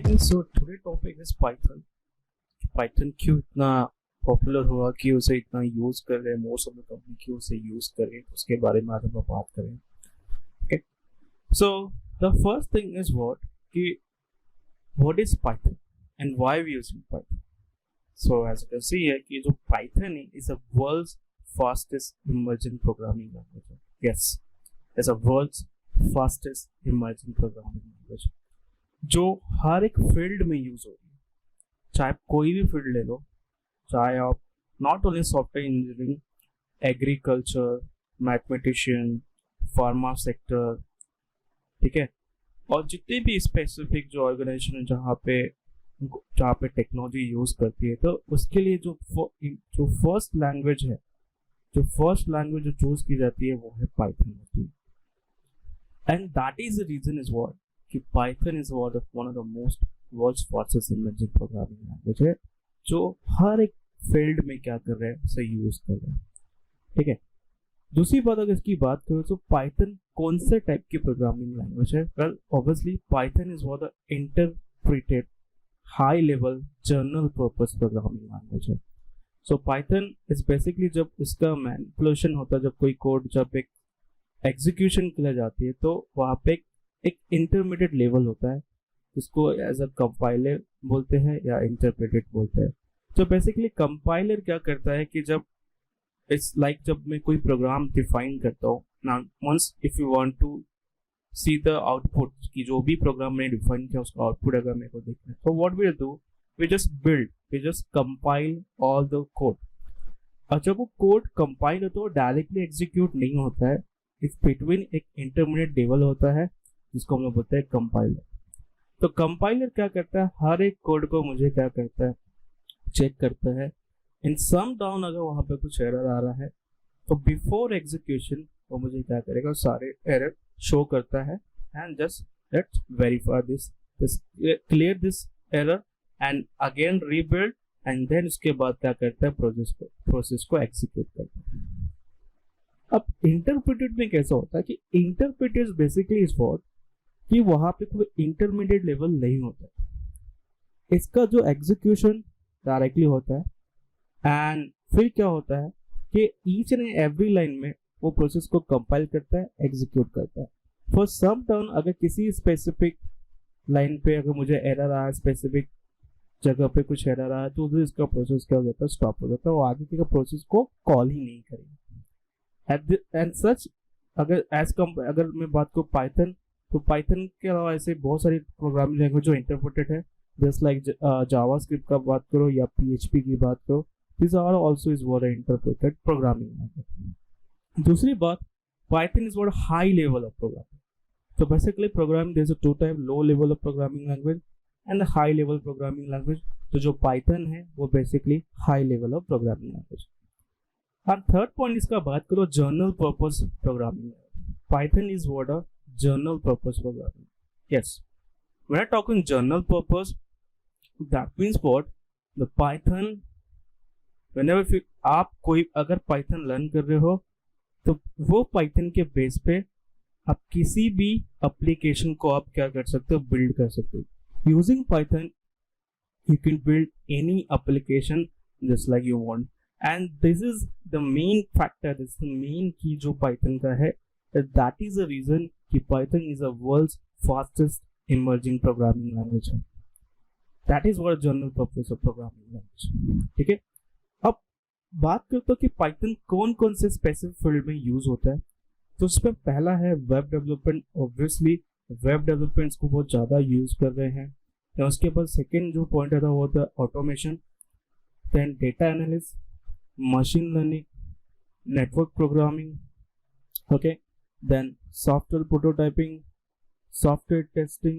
So today topic is Python. Python क्यों इतना popular हुआ, कि उसे इतना यूज कर रहे हैं मोस्ट ऑफ द कंपनी, क्यों उसे यूज कर रहे हैं, तो उसके बारे में आज हम बात करें. Okay, so the first thing is कि what is Python and why we using Python. So as you can see है कि जो पाइथन है is a world's fastest emerging programming language. Yes, is a world's fastest emerging programming language जो हर एक field में use हो रही है. चाहे आप कोई भी फील्ड ले लो, चाहे आप not only software engineering, agriculture, mathematician, pharma sector, ठीक है, और जितने भी स्पेसिफिक जो ऑर्गेनाइजेशन है जहाँ पे टेक्नोलॉजी यूज करती है, तो उसके लिए जो फर्स्ट लैंग्वेज है, जो चूज की जाती है वो है पाइथन होती है. And that is the reason is what कि Python is one of the most world's fastest emerging programming language है, जो हर एक फील्ड में क्या कर रहे हैं, उसे यूज कर रहे हैं. ठीक है, दूसरी बात अगर इसकी बात करें तो पाइथन कौन से टाइप की प्रोग्रामिंग लैंग्वेज है. Well obviously Python is one of the interpreted high level general purpose programming language है. सो पाइथन इज बेसिकली जब इसका मैनिपुलेशन होता है, जब कोई कोड जब एक एग्जीक्यूशन के लिए जाती है, तो वहाँ पे एक इंटरमीडिएट लेवल होता है जिसको एज अ कंपाइलर बोलते हैं या इंटरप्रेटेड बोलते हैं. तो बेसिकली कंपाइलर क्या करता है कि जब जब मैं कोई प्रोग्राम डिफाइन करता हूँ ना, once if you want to see the output कि जो भी प्रोग्राम मैंने डिफाइन किया उसका आउटपुट अगर मेरे को देखना है, तो what we do, we just compile all the code. और जब वो कोड कंपाइल होता है वो डायरेक्टली एग्जीक्यूट नहीं होता है, इस बिटवीन एक इंटरमीडिएट लेवल होता है जिसको हम लोग बोलते हैं कंपाइलर. तो कंपाइलर क्या करता है, हर एक कोड को मुझे क्या करता है, चेक करता है. इन सम डाउन अगर वहां पे कुछ एरर आ रहा है तो बिफोर एग्जीक्यूशन वो मुझे क्या करेगा, सारे एरर शो करता है and just let's verify this, clear this error and again rebuild, and then उसके बाद क्या करता है, प्रोसेस को एग्जीक्यूट करता है. अब इंटरप्रेटेड में कैसा होता है कि इंटरप्रेटेड बेसिकली इज व्हाट कि वहां पे कोई इंटरमीडिएट लेवल नहीं होता है, इसका जो एग्जीक्यूशन डायरेक्टली होता है. एंड फिर क्या होता है कि ईच एंड एवरी लाइन में वो प्रोसेस को कंपाइल करता है, एग्जीक्यूट करता है. फॉर सम टाइम अगर किसी स्पेसिफिक लाइन पे अगर मुझे एरर आया, स्पेसिफिक जगह पे कुछ एरर आया, तो इसका प्रोसेस क्या हो जाता है, स्टॉप हो जाता है, वो आगे के प्रोसेस को कॉल ही नहीं करेगा. एंड सच अगर मैं बात करूँ पाइथन, तो पाइथन के अलावा ऐसे बहुत सारी प्रोग्रामिंग लैंग्वेज जो इंटरप्रेटेड है, जस्ट लाइक जावास्क्रिप्ट का बात करो या पीएचपी की बात करो, this are also is what interpreted programming language. दूसरी बात, Python is what high level of programming. तो basically programming there is two type, low level of programming language and high level programming language. तो जो Python है वो basically high level of programming language. और third point इसका बात करो, general purpose programming. Python is what a general purpose programming. Yes, when I talk in general purpose, that means what the Python, whenever आप कोई अगर Python learn कर रहे हो तो वो Python के बेस पे आप किसी भी एप्लीकेशन को आप क्या कर सकते हो, बिल्ड कर सकते हो. Using Python you can build any application just like you want, and this is the main factor, this is the main key जो Python का है. That is the reason कि Python is the world's fastest emerging programming language है. That is what general purpose of programming language. ठीक है, अब बात करते हैं कि Python कौन कौन से स्पेसिफिक फील्ड में यूज होता है. तो उसमें पहला है web development. Obviously web development को बहुत ज़्यादा यूज कर रहे हैं. तो उसके बाद सेकेंड जो पॉइंट आता है वो होता है automation, then data analysis, machine learning, network programming, okay, then software prototyping, software testing,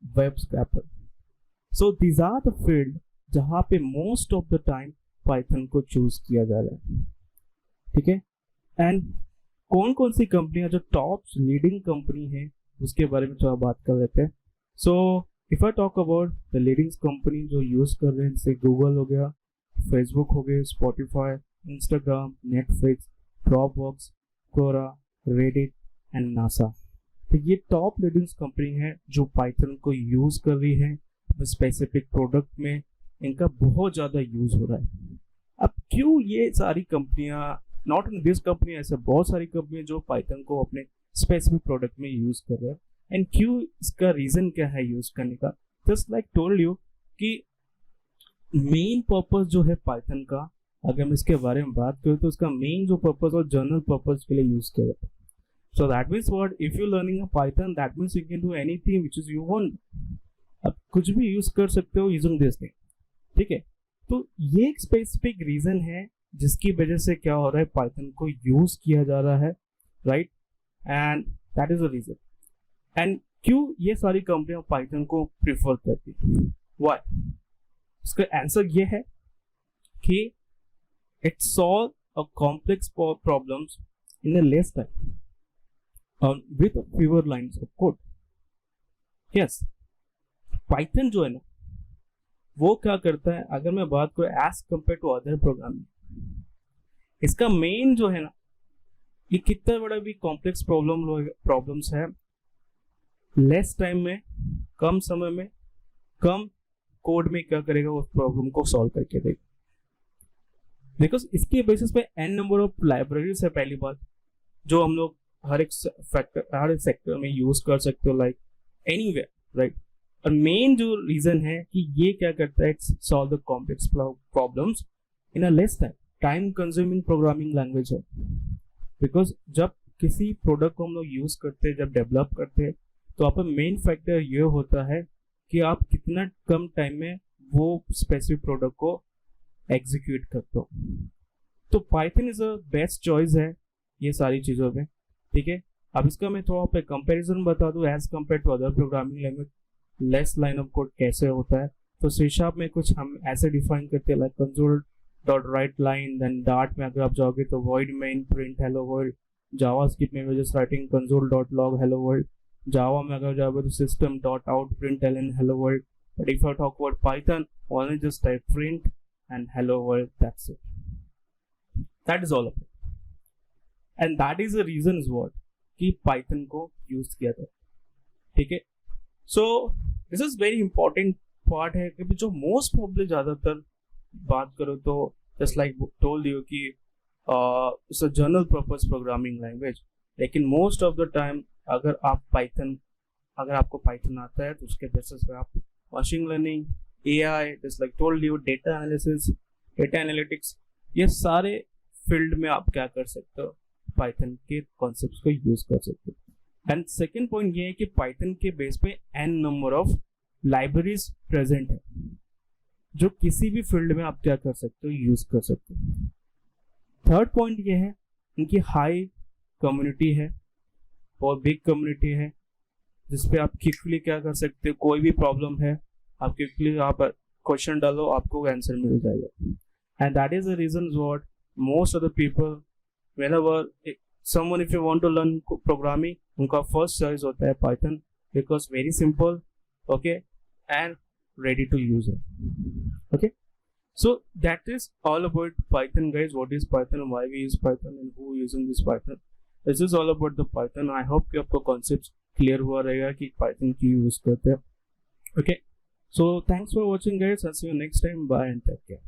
web scraper. So these are the field जहाँ पे most of the time Python को choose किया जा रहा है. ठीक है, and कौन कौन सी कंपनियां जो टॉप लीडिंग कंपनी है उसके बारे में थोड़ा बात कर लेते हैं. So if I talk about the leading company जो यूज कर रहे हैं, जैसे गूगल हो गया, फेसबुक हो गया, Spotify, Instagram, Netflix, Dropbox, Quora, Reddit and NASA. तो ये टॉप लीडिंग कंपनी है जो पाइथन को यूज कर रही है स्पेसिफिक प्रोडक्ट में इनका बहुत ज़्यादा यूज़ हो रहा है। अब क्यों ये सारी कंपनियां, नॉट इन दिस कंपनी, ऐसे बहुत सारी कंपनियां जो पाइथन को अपने स्पेसिफिक प्रोडक्ट में यूज़ कर रहे हैं, एंड क्यों, इसका रीज़न क्या है यूज़ करने का। जस्ट लाइक टोल्ड यू कि मेन पर्पस जो है पाइथन का, अगर हम इसके बारे में बात करें तो उसका मेन जो पर्पस और जनरल पर्पस के लिए यूज़ किया जाता है। So that means what, if you learning a Python that means you can do anything which is you want. अब कुछ भी यूज कर सकते हो यूजिंग दिस थिंग, ठीक है। तो ये एक स्पेसिफिक रीजन है जिसकी वजह से क्या हो रहा है, पाइथन को यूज किया जा रहा है, right, and that is the reason. And क्यों ये सारी कंपनियां पाइथन को प्रिफर करती है, व्हाई, इसका आंसर ये है कि it solve a complex problems in a less time with fewer lines of code. Yes, Python जो है ना वो क्या करता है, अगर मैं बात करूं as compare to other programming, इसका मेन जो है ना, ये कितना बड़ा भी कॉम्प्लेक्स प्रॉब्लम्स है, लेस टाइम में, कम समय में, कम कोड में क्या करेगा, उस प्रॉब्लम को सॉल्व करके देगा। बिकॉज इसके बेसिस पे एन नंबर ऑफ लाइब्रेरीज है, पहली बात, जो हम लोग हर एक सेक्टर में यूज कर सकते हो, लाइक एनीवेयर, राइट। और मेन जो रीजन है कि ये क्या करता है, it's solve the complex problems in a less time consuming programming language है। बिकॉज जब किसी प्रोडक्ट को हम लोग यूज करते हैं, जब डेवलप करते हैं, तो आपका मेन फैक्टर ये होता है कि आप कितना कम टाइम में वो स्पेसिफिक प्रोडक्ट को एग्जीक्यूट करते हो। तो Python is a best choice है ये सारी चीजों में, ठीक है। अब इसका मैं थोड़ा पे कंपैरिजन बता दूं as compare to other programming language, less line of code कैसे होता है। तो सी शार्प में कुछ हम ऐसे डिफाइन करते हैं, like console dot write line, then Dart में अगर आप जाओगे तो void main print hello world, JavaScript में just writing console dot log hello world, Java में अगर जाओगे तो system dot out println hello world. But if I talk about Python, only just type print and hello world, that's it, that is all of it. And that is the reason is what कि Python को use किया था, ठीक है। So this is very important part है कि जो most problem ज्यादातर बात करो तो जस्ट लाइक टोल्ड यू कि it's a general purpose programming language, लेकिन मोस्ट ऑफ द टाइम अगर आपको पाइथन आता है तो उसके बेसिस पे आप machine learning, AI, just like told you, data analysis, data analytics, ये सारे फील्ड में आप क्या कर सकते हो, पाइथन के कॉन्सेप्ट्स को यूज कर सकते हो। एंड सेकेंड पॉइंट ये है कि पाइथन के बेस पे an number of libraries present है, जो किसी भी फील्ड में आप क्या कर सकते हो, यूज कर सकते हो। थर्ड पॉइंट ये है, इनकी हाई कम्युनिटी है और बिग कम्युनिटी है, जिसपे आप क्विकली क्या कर सकते हो, कोई भी प्रॉब्लम है आप क्विकली आप क्वेश्चन डालो, आपको आंसर मिल जाएगा। And that is the reason what most of the people, whenever someone if you want to learn programming, उनका फर्स्ट चॉइस होता है Python, because very simple, okay, and ready to use it, okay. So that is all about Python, guys. What is Python, why we use Python, and who using this Python. This is all about the Python. I hope कि आपको concepts clear हुआ रहेगा कि Python क्यों use करते हैं, okay. So thanks for watching, guys. I'll see you next time. Bye and take care.